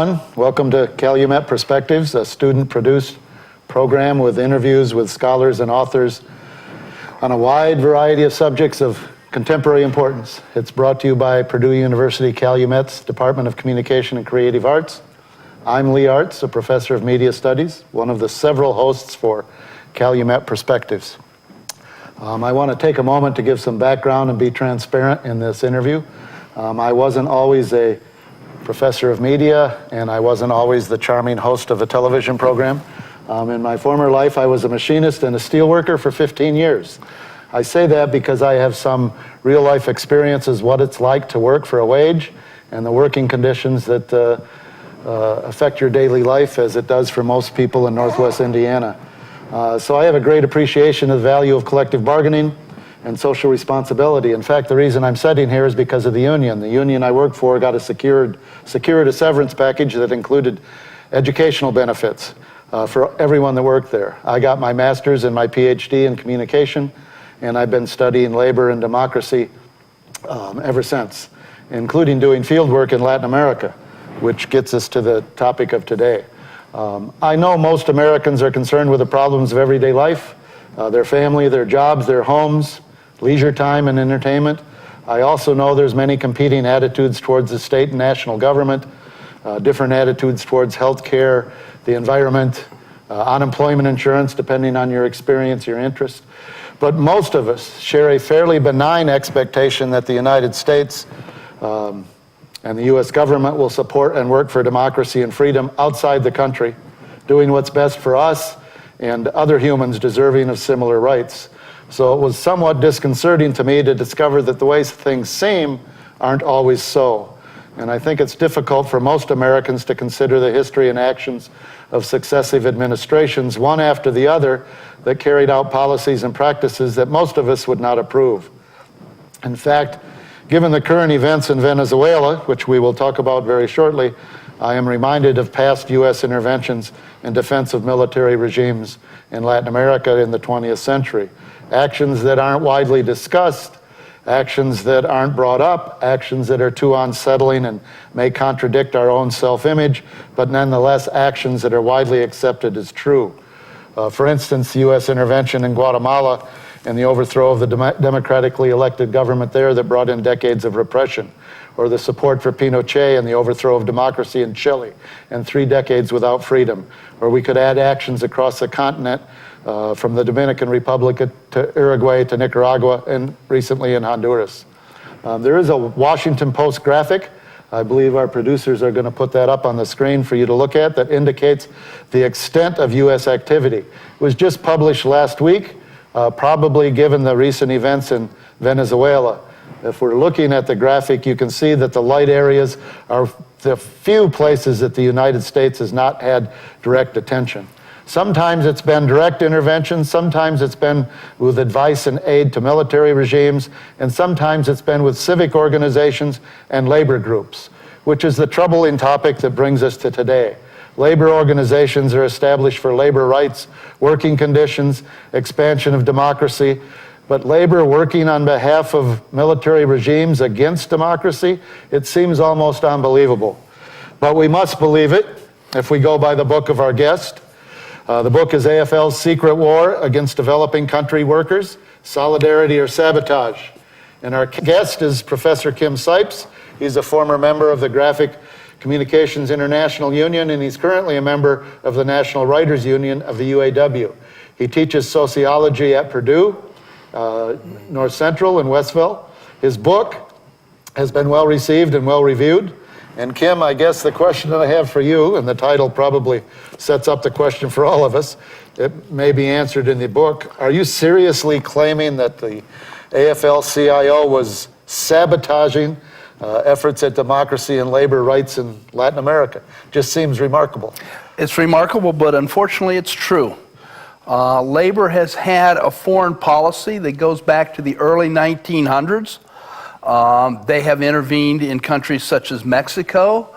everyone. Welcome to Calumet Perspectives, a student-produced program with interviews with scholars and authors on a wide variety of subjects of contemporary importance. It's brought to you by Purdue University Calumet's Department of Communication and Creative Arts. I'm Lee Artz, a professor of media studies, one of the several hosts for Calumet Perspectives. I want to take a moment to give some background and be transparent in this interview. I wasn't always a professor of media, and I wasn't always the charming host of a television program. In my former life, I was a machinist and a steelworker for 15 years. I say that because I have some real-life experiences what it's like to work for a wage and the working conditions that affect your daily life as it does for most people in Northwest Indiana. So I have a great appreciation of the value of collective bargaining and social responsibility. In fact, the reason I'm sitting here is because of the union. The union I work for got secured a severance package that included educational benefits for everyone that worked there. I got my master's and my PhD in communication, and I've been studying labor and democracy ever since, including doing field work in Latin America, which gets us to the topic of today. I know most Americans are concerned with the problems of everyday life, their family, their jobs, their homes, leisure time and entertainment. I also know there's many competing attitudes towards the state and national government, different attitudes towards health care, the environment, unemployment insurance, depending on your experience, your interest. But most of us share a fairly benign expectation that the United States and the US government will support and work for democracy and freedom outside the country, doing what's best for us and other humans deserving of similar rights. So it was somewhat disconcerting to me to discover that the ways things seem aren't always so. And I think it's difficult for most Americans to consider the history and actions of successive administrations, one after the other, that carried out policies and practices that most of us would not approve. In fact, given the current events in Venezuela, which we will talk about very shortly, I am reminded of past US interventions in defense of military regimes in Latin America in the 20th century. Actions that aren't widely discussed, actions that aren't brought up, actions that are too unsettling and may contradict our own self-image, but nonetheless actions that are widely accepted as true. For instance, US intervention in Guatemala and the overthrow of the democratically elected government there that brought in decades of repression, or the support for Pinochet and the overthrow of democracy in Chile and 3 decades without freedom. Or we could add actions across the continent from the Dominican Republic to Uruguay to Nicaragua and recently in Honduras. There is a Washington Post graphic, I believe our producers are going to put that up on the screen for you to look at, that indicates the extent of US activity. It was just published last week, probably given the recent events in Venezuela. If we're looking at the graphic, you can see that the light areas are the few places that the United States has not had direct attention. Sometimes it's been direct intervention, sometimes it's been with advice and aid to military regimes, and sometimes it's been with civic organizations and labor groups, which is the troubling topic that brings us to today. Labor organizations are established for labor rights, working conditions, expansion of democracy, but labor working on behalf of military regimes against democracy, it seems almost unbelievable. But we must believe it if we go by the book of our guest. The book is AFL's Secret War Against Developing Country Workers, Solidarity or Sabotage. And our guest is Professor Kim Scipes. He's a former member of the Graphic Communications International Union, and he's currently a member of the National Writers Union of the UAW. He teaches sociology at Purdue, North Central in Westville. His book has been well received and well reviewed. And Kim, I guess the question that I have for you, and the title probably sets up the question for all of us, it may be answered in the book. Are you seriously claiming that the Afl-Cio was sabotaging efforts at democracy and labor rights in Latin America? Just seems remarkable. It's remarkable, but unfortunately it's true. Labor has had a foreign policy that goes back to the early 1900s. They have intervened in countries such as Mexico.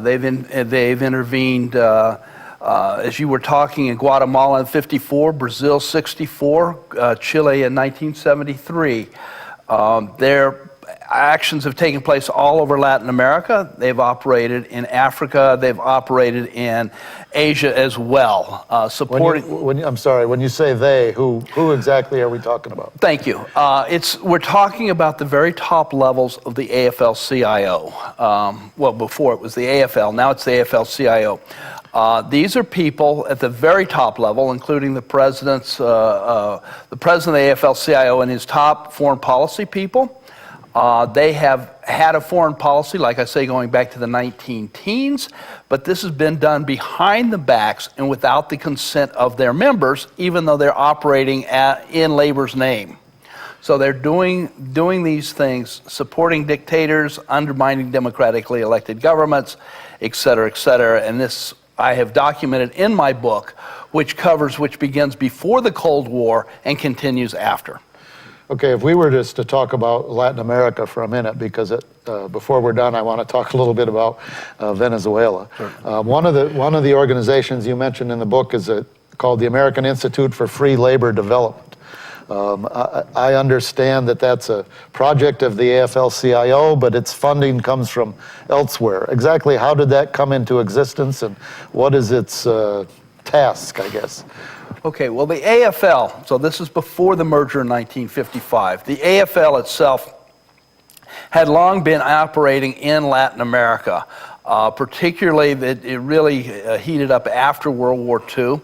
They've intervened, as you were talking, in Guatemala in '54, Brazil '64, Chile in 1973. actions have taken place all over Latin America. They've operated in Africa. They've operated in Asia as well, supporting. I'm sorry, when you say they, who exactly are we talking about? Thank you. We're talking about the very top levels of the Afl-Cio. Well, before it was the AFL, now it's the Afl-Cio. These are people at the very top level, including the president of the Afl-Cio and his top foreign policy people. They have had a foreign policy, like I say, going back to the 19-teens, but this has been done behind the backs and without the consent of their members, even though they're operating in labor's name. So they're doing these things, supporting dictators, undermining democratically elected governments, et cetera, and this I have documented in my book, which begins before the Cold War and continues after. Okay, if we were just to talk about Latin America for a minute, because before we're done, I want to talk a little bit about Venezuela. Sure. One of the organizations you mentioned in the book is called the American Institute for Free Labor Development. I understand that that's a project of the Afl-Cio, but its funding comes from elsewhere. Exactly how did that come into existence, and what is its task, I guess? Okay, well, the AFL, so this is before the merger in 1955. The AFL itself had long been operating in Latin America, particularly that it really heated up after World War II.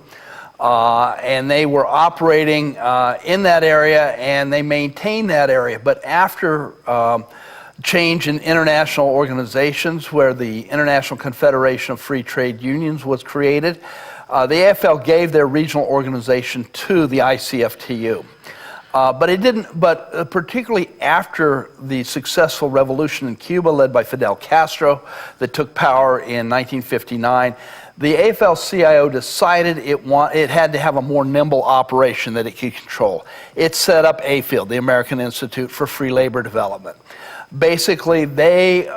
And they were operating in that area, and they maintained that area. But after change in international organizations, where the International Confederation of Free Trade Unions was created, the AFL gave their regional organization to the ICFTU. But particularly after the successful revolution in Cuba led by Fidel Castro that took power in 1959, the Afl-Cio decided it had to have a more nimble operation that it could control. It set up AFIL, the American Institute for Free Labor Development. Basically, they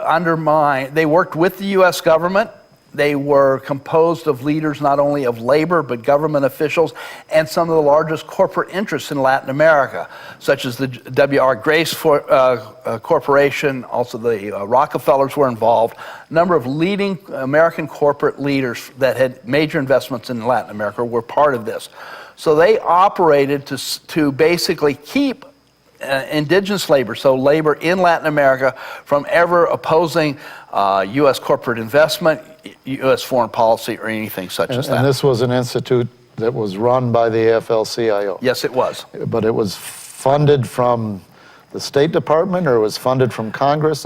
worked with the U.S. government. They were composed of leaders not only of labor, but government officials, and some of the largest corporate interests in Latin America, such as the W.R. Grace Corporation, also the Rockefellers were involved. A number of leading American corporate leaders that had major investments in Latin America were part of this. So they operated to basically keep indigenous labor, so labor in Latin America, from ever opposing U.S. corporate investment, U.S. foreign policy, or anything such as that. And this was an institute that was run by the Afl-Cio? Yes, it was. But it was funded from the State Department, or it was funded from Congress?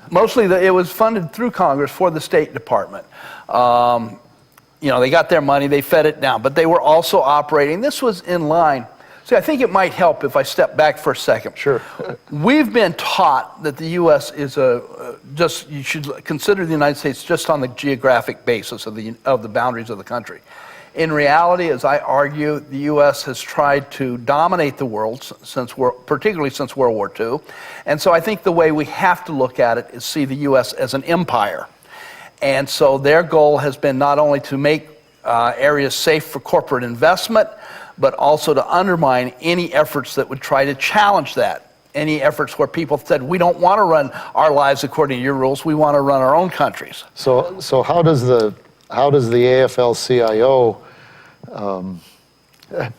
Mostly, it was funded through Congress for the State Department. They got their money, they fed it down, but they were also operating. This was in line. See, I think it might help if I step back for a second. Sure. We've been taught that the U.S. is you should consider the United States just on the geographic basis of the boundaries of the country. In reality, as I argue, the U.S. has tried to dominate the world particularly since World War II. And so I think the way we have to look at it is see the U.S. as an empire. And so their goal has been not only to make areas safe for corporate investment, but also to undermine any efforts that would try to challenge that. Any efforts where people said, we don't want to run our lives according to your rules, we want to run our own countries. So how does the Afl-Cio,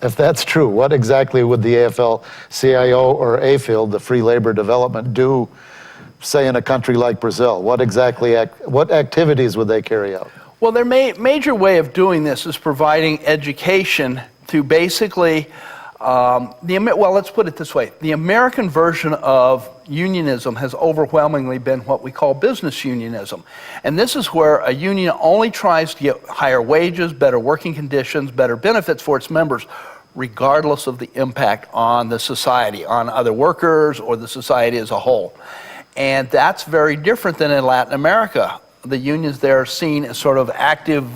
if that's true, what exactly would the Afl-Cio or AFIL, the Free Labor Development, do, say, in a country like Brazil? What activities would they carry out? Well, their major way of doing this is providing education to basically, let's put it this way. The American version of unionism has overwhelmingly been what we call business unionism. And this is where a union only tries to get higher wages, better working conditions, better benefits for its members, regardless of the impact on the society, on other workers, or the society as a whole. And that's very different than in Latin America. The unions there are seen as sort of active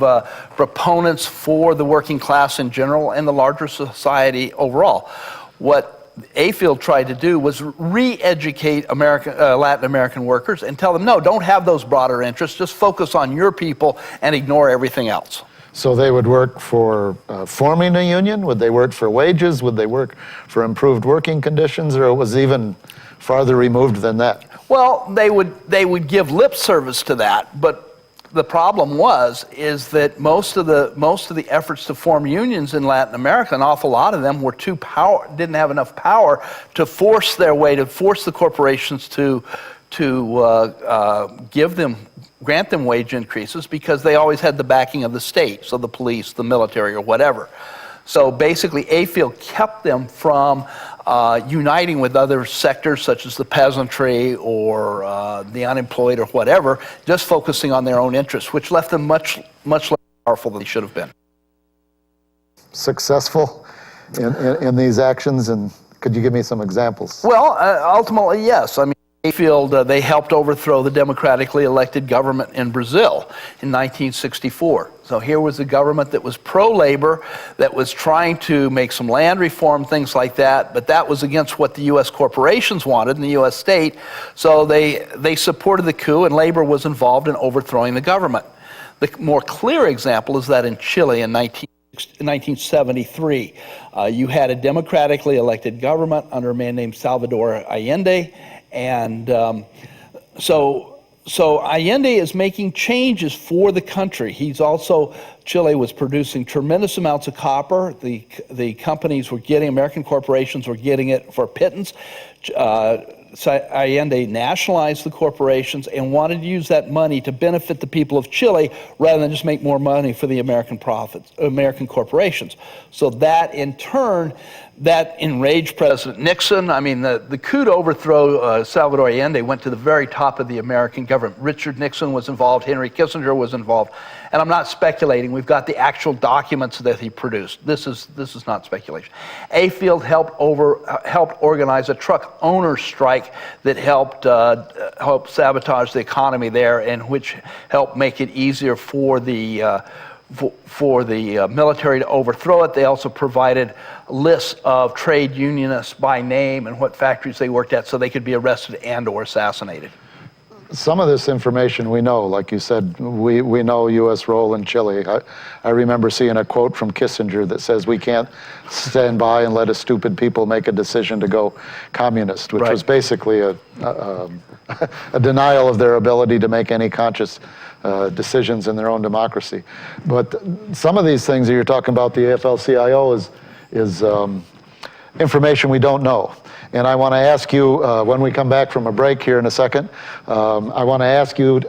proponents for the working class in general and the larger society overall. What AFIL tried to do was re-educate Latin American workers and tell them, no, don't have those broader interests, just focus on your people and ignore everything else. So they would work for forming a union? Would they work for wages? Would they work for improved working conditions? Or it was even farther removed than that? Well, they would give lip service to that, but the problem is that most of the efforts to form unions in Latin America, an awful lot of them were didn't have enough power to force the corporations to grant them wage increases, because they always had the backing of the state, so the police, the military, or whatever. So basically, Afl kept them from uniting with other sectors such as the peasantry or the unemployed or whatever, just focusing on their own interests, which left them much less powerful than they should have been. Successful in these actions, and could you give me some examples? Well, ultimately, yes. I mean, they helped overthrow the democratically elected government in Brazil in 1964. So here was a government that was pro-labor, that was trying to make some land reform, things like that, but that was against what the U.S. corporations wanted in the U.S. state. So they supported the coup, and labor was involved in overthrowing the government. The more clear example is that in Chile in 1973, you had a democratically elected government under a man named Salvador Allende. And so Allende is making changes for the country. Chile was producing tremendous amounts of copper. The companies were American corporations were getting it for pittance. Allende nationalized the corporations and wanted to use that money to benefit the people of Chile rather than just make more money for the American corporations. So that in turn, that enraged President Nixon. I mean, the coup to overthrow Salvador Allende went to the very top of the American government. Richard Nixon was involved, Henry Kissinger was involved, and I'm not speculating. We've got the actual documents that he produced. This is not speculation. Afl helped organize a truck owners strike that helped sabotage the economy there, and which helped make it easier for the military to overthrow it. They also provided lists of trade unionists by name and what factories they worked at, so they could be arrested and or assassinated. Some of this information we know, like you said, we know U.S. role in Chile. I remember seeing a quote from Kissinger that says we can't stand by and let a stupid people make a decision to go communist, which was basically a denial of their ability to make any conscious decisions in their own democracy. But some of these things that you're talking about, the Afl-Cio, is information we don't know. And I want to ask you, when we come back from a break here in a second, I want to ask you,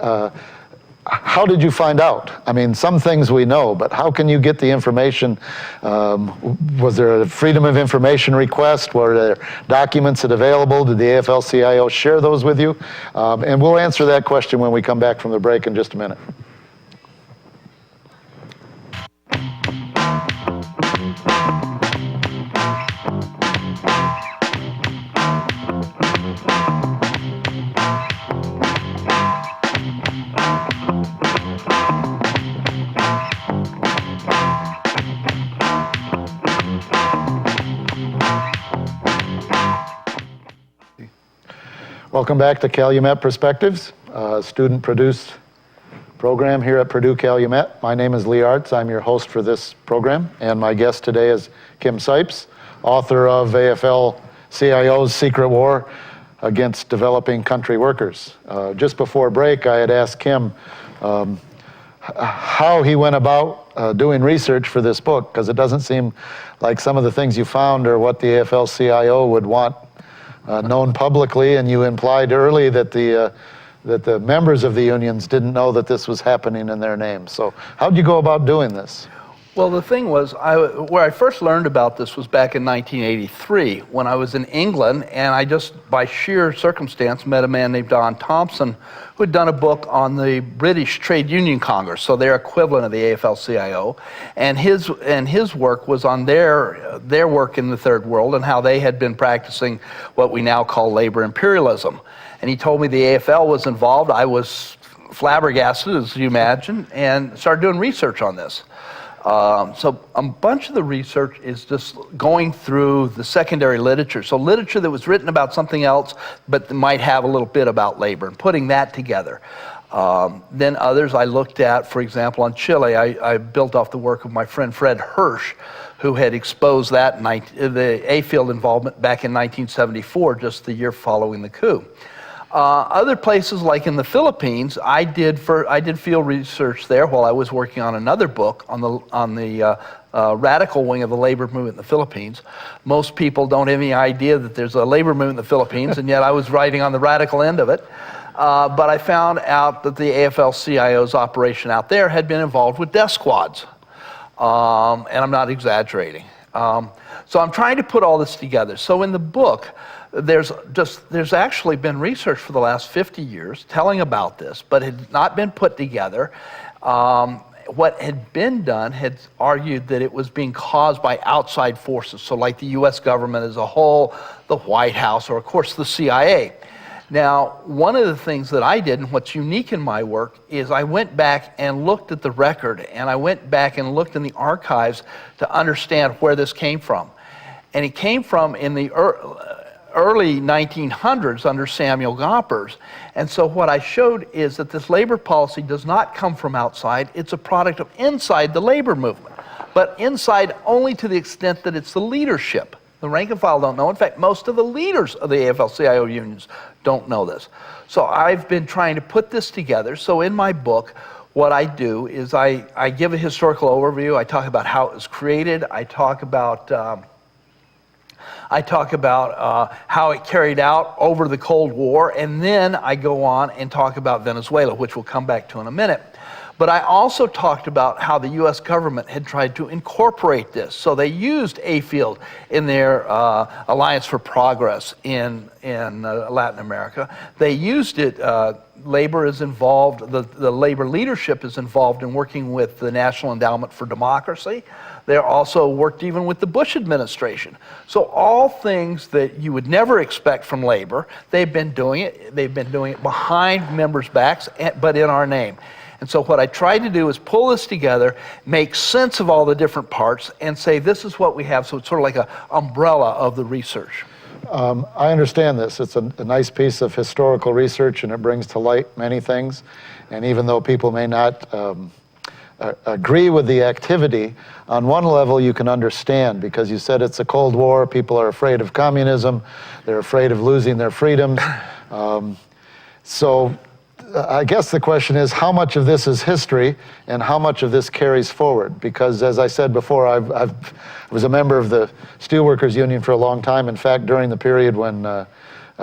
how did you find out? I mean, some things we know, but how can you get the information? Was there a Freedom of Information request? Were there documents that available? Did the Afl-Cio share those with you? And we'll answer that question when we come back from the break in just a minute. Welcome back to Calumet Perspectives, a student-produced program here at Purdue Calumet. My name is Lee Artz. I'm your host for this program, and my guest today is Kim Scipes, author of Afl-Cio's Secret War Against Developing Country Workers. Just before break, I had asked Kim how he went about doing research for this book, because it doesn't seem like some of the things you found are what the Afl-Cio would want known publicly, and you implied early that the members of the unions didn't know that this was happening in their name. So how did you go about doing this? Well, the thing was, where I first learned about this was back in 1983 when I was in England, and I just, by sheer circumstance, met a man named Don Thompson who had done a book on the British Trade Union Congress, so their equivalent of the Afl-Cio, and his work was on their work in the Third World and how they had been practicing what we now call labor imperialism. And he told me the AFL was involved. I was flabbergasted, as you imagine, and started doing research on this. So a bunch of the research is just going through the secondary literature. So literature that was written about something else, but might have a little bit about labor, and putting that together. Then others I looked at, for example, on Chile, I built off the work of my friend Fred Hirsch, who had exposed that, the A-field involvement back in 1974, just the year following the coup. Other places, like in the Philippines, I did field research there while I was working on another book on the radical wing of the labor movement in the Philippines. Most people don't have any idea that there's a labor movement in the Philippines, and yet I was writing on the radical end of it. But I found out that the Afl-Cio's operation out there had been involved with death squads. And I'm not exaggerating. So I'm trying to put all this together. So in the book, there's actually been research for the last 50 years telling about this, but it had not been put together. What had been done had argued that it was being caused by outside forces, so like the US government as a whole, the White House, or of course the CIA. Now, one of the things that I did, and what's unique in my work, is I went back and looked at the record, and I went back and looked in the archives to understand where this came from. And it came from in the early 1900s under Samuel Gompers. And so what I showed is that this labor policy does not come from outside, it's a product of inside the labor movement. But inside only to the extent that it's the leadership. The rank and file don't know. In fact, most of the leaders of the Afl-Cio unions don't know this. So I've been trying to put this together. So in my book, what I do is I give a historical overview. I talk about how it was created. I talk about how it carried out over the Cold War, and then I go on and talk about Venezuela, which we'll come back to in a minute. But I also talked about how the US government had tried to incorporate this. So they used A-field in their Alliance for Progress in Latin America. They used it, labor is involved, the labor leadership is involved in working with the National Endowment for Democracy. They also worked even with the Bush administration. So all things that you would never expect from labor, they've been doing it. They've been doing it behind members' backs, but in our name. And so what I tried to do is pull this together, make sense of all the different parts, and say this is what we have. So it's sort of like an umbrella of the research. I understand this. It's a nice piece of historical research, and it brings to light many things. And even though people may not agree with the activity, on one level you can understand, because you said it's a Cold War, people are afraid of communism, they're afraid of losing their freedoms. So I guess the question is, how much of this is history and how much of this carries forward? Because as I said before, I was a member of the Steelworkers Union for a long time. In fact, during the period when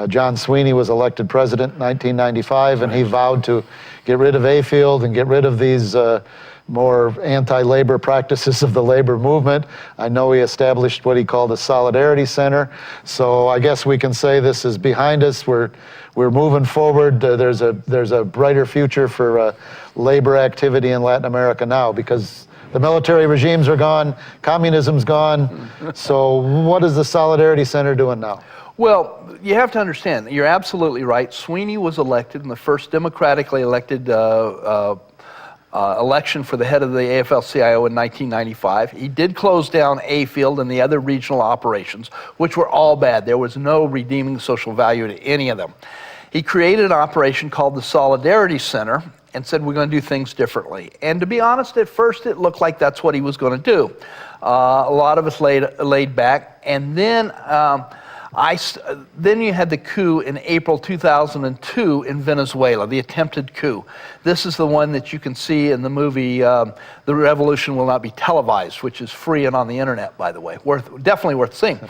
John Sweeney was elected president in 1995, and he vowed to get rid of A-field and get rid of these more anti-labor practices of the labor movement. I know he established what he called a Solidarity Center. So I guess we can say this is behind us. We're moving forward. There's a brighter future for labor activity in Latin America now, because the military regimes are gone, communism's gone. So what is the Solidarity Center doing now? Well, you have to understand, you're absolutely right. Sweeney was elected in the first democratically elected election for the head of the Afl-Cio in 1995. He did close down A-field and the other regional operations, which were all bad. There was no redeeming social value to any of them. He created an operation called the Solidarity Center and said, we're going to do things differently. And to be honest, at first it looked like that's what he was going to do. A lot of us laid back, and then then you had the coup in April 2002 in Venezuela, the attempted coup. This is the one that you can see in the movie The Revolution Will Not Be Televised, which is free and on the internet, by the way. Definitely worth seeing.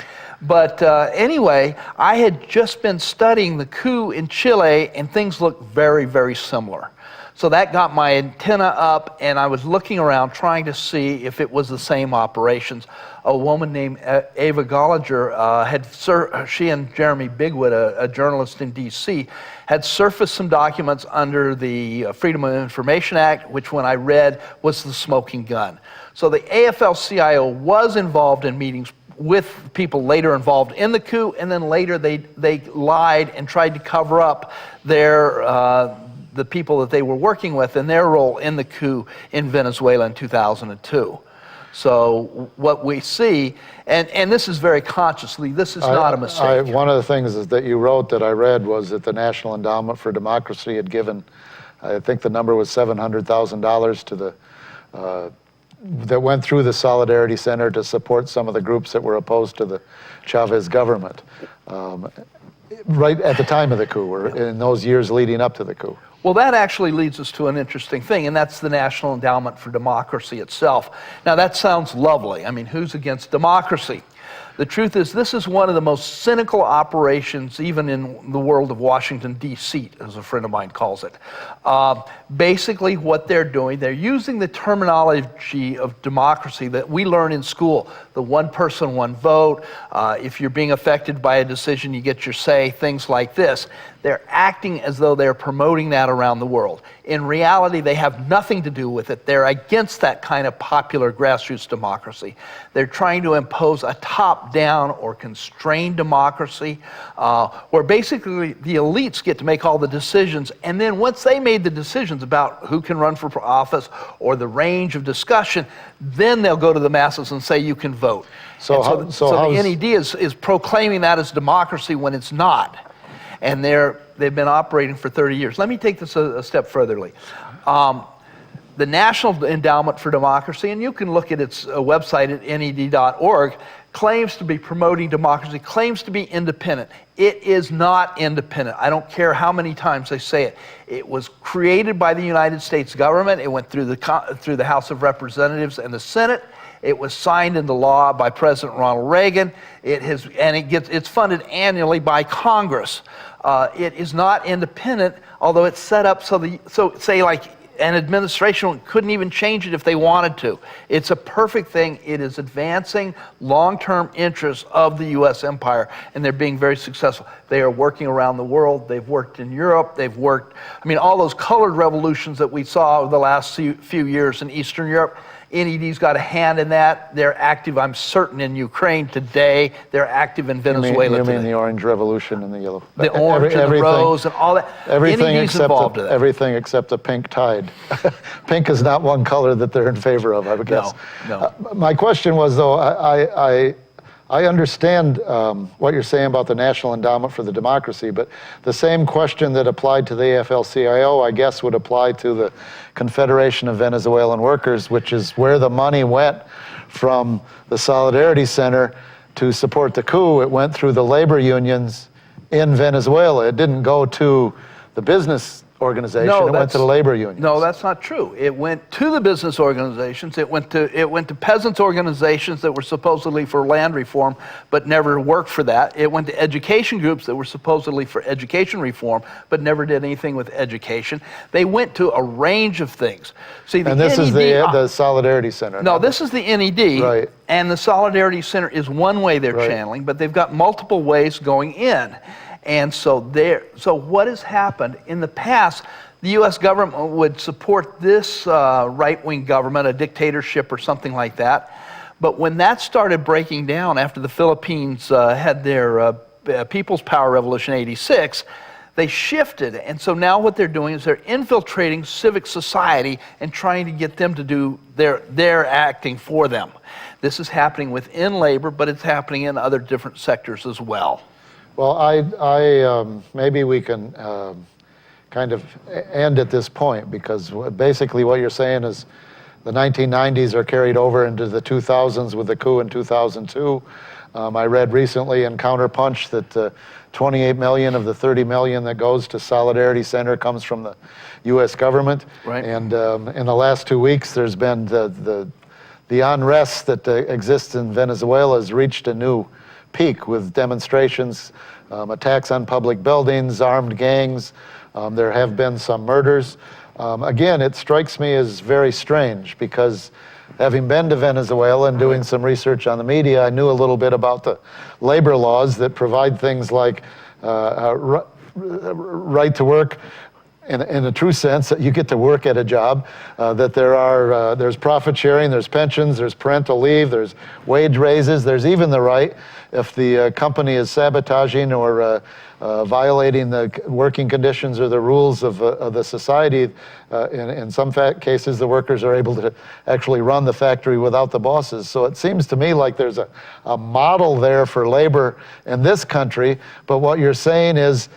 But anyway, I had just been studying the coup in Chile, and things looked very, very similar. So that got my antenna up, and I was looking around trying to see if it was the same operations. A woman named Ava Gollinger, she and Jeremy Bigwood, a journalist in DC, had surfaced some documents under the Freedom of Information Act, which when I read was the smoking gun. So the AFL-CIO was involved in meetings with people later involved in the coup, and then later they lied and tried to cover up the people that they were working with and their role in the coup in Venezuela in 2002. So what we see, and this is very consciously, this is not a mistake. One of the things that you wrote that I read was that the National Endowment for Democracy had given, I think the number was $700,000 to the that went through the Solidarity Center to support some of the groups that were opposed to the Chavez government, right at the time of the coup, or in those years leading up to the coup. Well, that actually leads us to an interesting thing, and that's the National Endowment for Democracy itself. Now, that sounds lovely. I mean, who's against democracy? The truth is, this is one of the most cynical operations, even in the world of Washington, D.C., as a friend of mine calls it. Basically, what they're doing, they're using the terminology of democracy that we learn in school, the one person, one vote. If you're being affected by a decision, you get your say, things like this. They're acting as though they're promoting that around the world. In reality, they have nothing to do with it. They're against that kind of popular grassroots democracy. They're trying to impose a top-down or constrained democracy where basically the elites get to make all the decisions, and then once they made the decisions about who can run for office or the range of discussion, then they'll go to the masses and say you can vote. So the NED is proclaiming that as democracy when it's not. And they've been operating for 30 years. Let me take this a step furtherly. The National Endowment for Democracy, and you can look at its website at ned.org, claims to be promoting democracy, claims to be independent. It is not independent. I don't care how many times they say it. It was created by the United States government. It went through the House of Representatives and the Senate. It was signed into law by President Ronald Reagan. It's funded annually by Congress. It is not independent, although it's set up so say like an administration couldn't even change it if they wanted to. It's a perfect thing. It is advancing long-term interests of the U.S. empire, and they're being very successful. They are working around the world. They've worked in Europe. They've worked, all those colored revolutions that we saw over the last few years in Eastern Europe. NED's got a hand in that. They're active, I'm certain, in Ukraine today. They're active in Venezuela today. You mean the Orange Revolution and the Yellow? The orange and the rose and all that. NED's involved in that. Everything except the pink tide. Pink is not one color that they're in favor of, I would guess. No. My question was, though, I understand what you're saying about the National Endowment for the Democracy, but the same question that applied to the Afl-Cio, I guess, would apply to the Confederation of Venezuelan Workers, which is where the money went from the Solidarity Center to support the coup. It went through the labor unions in Venezuela. It didn't go to the business organization. It went to the labor unions. No, that's not true. It went to the business organizations. It went to peasants' organizations that were supposedly for land reform, but never worked for that. It went to education groups that were supposedly for education reform, but never did anything with education. They went to a range of things. See, and this is the Solidarity Center. No, this is the NED. Right. And the Solidarity Center is one way they're channeling, but they've got multiple ways going in. And so what has happened in the past, the U.S. government would support this right-wing government, a dictatorship or something like that. But when that started breaking down after the Philippines had their People's Power Revolution in '86, they shifted. And so now what they're doing is they're infiltrating civic society and trying to get them to do their acting for them. This is happening within labor, but it's happening in other different sectors as well. Well, maybe we can kind of end at this point, because basically what you're saying is the 1990s are carried over into the 2000s with the coup in 2002. I read recently in Counterpunch that 28 million of the 30 million that goes to Solidarity Center comes from the U.S. government. Right. And in the last 2 weeks, there's been the unrest that exists in Venezuela has reached a new peak with demonstrations, attacks on public buildings, armed gangs. There have been some murders. Again, it strikes me as very strange, because having been to Venezuela and doing some research on the media, I knew a little bit about the labor laws that provide things like right to work in a true sense, that you get to work at a job, that there's profit sharing, there's pensions, there's parental leave, there's wage raises, there's even the right, if the company is sabotaging or violating the working conditions or the rules of the society. In some cases, the workers are able to actually run the factory without the bosses. So it seems to me like there's a model there for labor in this country, but what you're saying is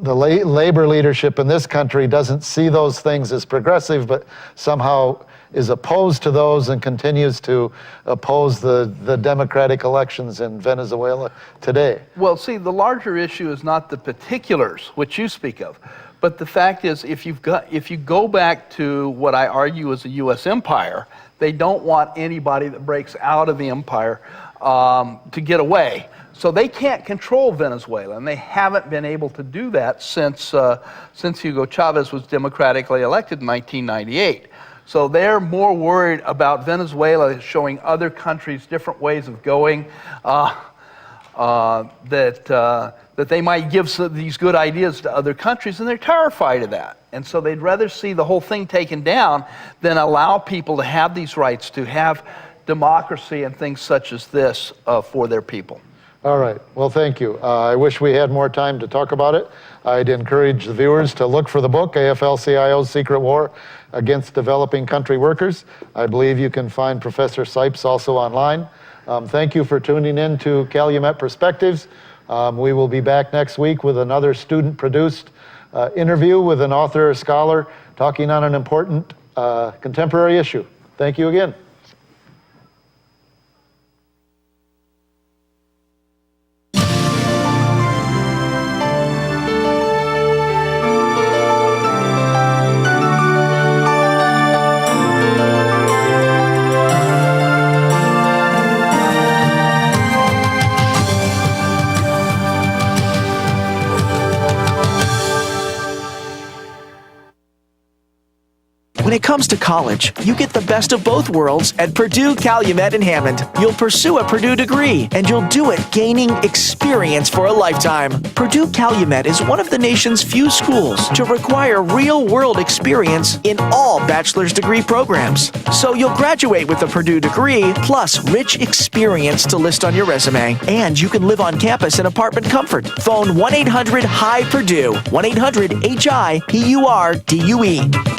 the labor leadership in this country doesn't see those things as progressive, but somehow is opposed to those and continues to oppose the democratic elections in Venezuela today. Well, see, the larger issue is not the particulars, which you speak of, but the fact is, if you go back to what I argue is the U.S. empire, they don't want anybody that breaks out of the empire to get away. So they can't control Venezuela, and they haven't been able to do that since Hugo Chavez was democratically elected in 1998. So they're more worried about Venezuela showing other countries different ways of going, that they might give these good ideas to other countries, and they're terrified of that. And so they'd rather see the whole thing taken down than allow people to have these rights, to have democracy and things such as this for their people. All right. Well, thank you. I wish we had more time to talk about it. I'd encourage the viewers to look for the book, Afl-Cio's Secret War Against Developing Country Workers. I believe you can find Professor Scipes also online. Thank you for tuning in to Calumet Perspectives. We will be back next week with another student-produced interview with an author or scholar talking on an important contemporary issue. Thank you again. When it comes to college, you get the best of both worlds at Purdue, Calumet, and Hammond. You'll pursue a Purdue degree, and you'll do it gaining experience for a lifetime. Purdue Calumet is one of the nation's few schools to require real-world experience in all bachelor's degree programs. So you'll graduate with a Purdue degree, plus rich experience to list on your resume. And you can live on campus in apartment comfort. Phone 1-800-HI-PURDUE, 1-800-HI-PURDUE.